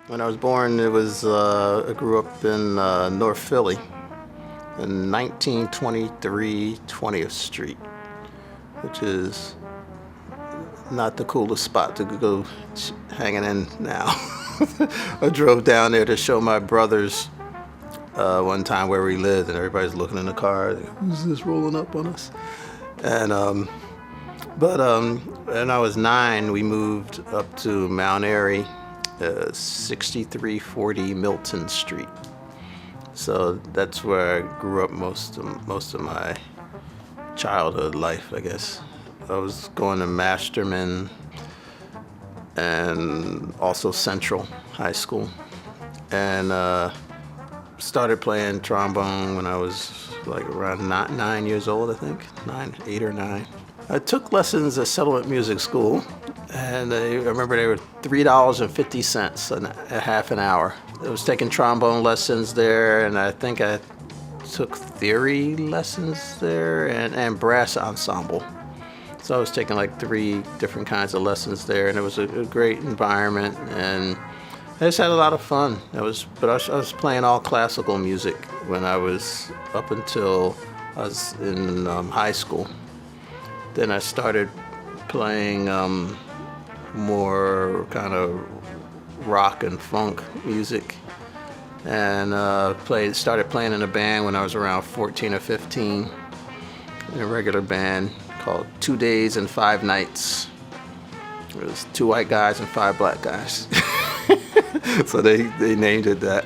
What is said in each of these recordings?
When I was born, I grew up in North Philly in 1923 20th Street, which is not the coolest spot to go hanging in now. I drove down there to show my brothers one time where we lived, and everybody's looking in the car. Who's this rolling up on us? And when I was 9, we moved up to Mount Airy, 6340 Milton Street. So that's where I grew up most of my childhood life, I guess. I was going to Masterman and also Central High School, and started playing trombone when I was like around 9 years old, I think, 8 or 9. I took lessons at Settlement Music School, and I remember they were $3.50 a half an hour. I was taking trombone lessons there, and I think I took theory lessons there and brass ensemble. So I was taking like 3 different kinds of lessons there, and it was a great environment, and I just had a lot of fun. I was playing all classical music when I was up until I was in high school. Then I started playing more kind of rock and funk music, and started playing in a band when I was around 14 or 15, in a regular band called 2 Days and 5 Nights. It was 2 white guys and 5 black guys. So they named it that.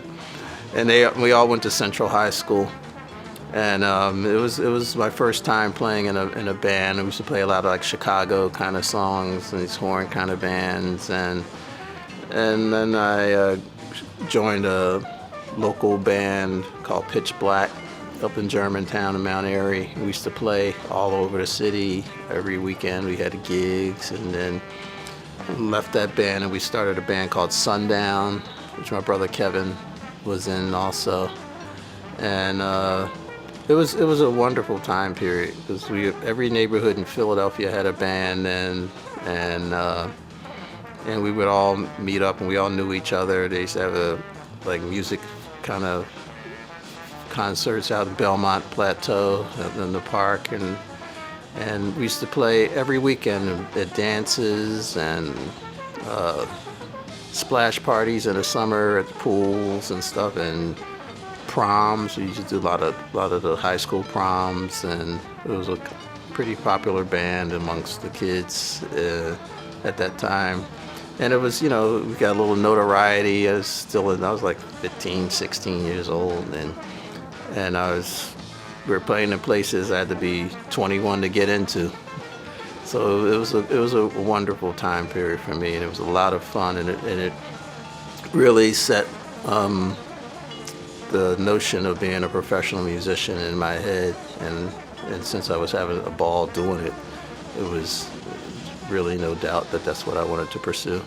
And we all went to Central High School. And it was my first time playing in a band. We used to play a lot of like Chicago kind of songs and these horn kind of bands. And then I joined a local band called Pitch Black up in Germantown and Mount Airy. We used to play all over the city. Every weekend we had gigs, and then left that band and we started a band called Sundown, which my brother Kevin was in also. And it was a wonderful time period because every neighborhood in Philadelphia had a band, and we would all meet up and we all knew each other. They used to have music kind of concerts out in Belmont Plateau in the park, and we used to play every weekend at dances and splash parties in the summer at the pools and stuff, and proms. We used to do a lot of the high school proms, and it was a pretty popular band amongst the kids at that time. And it was, we got a little notoriety. I was like 15, 16 years old, and we were playing in places I had to be 21 to get into. So it was a wonderful time period for me, and it was a lot of fun, and it really set the notion of being a professional musician in my head, and since I was having a ball doing it, it was really no doubt that that's what I wanted to pursue.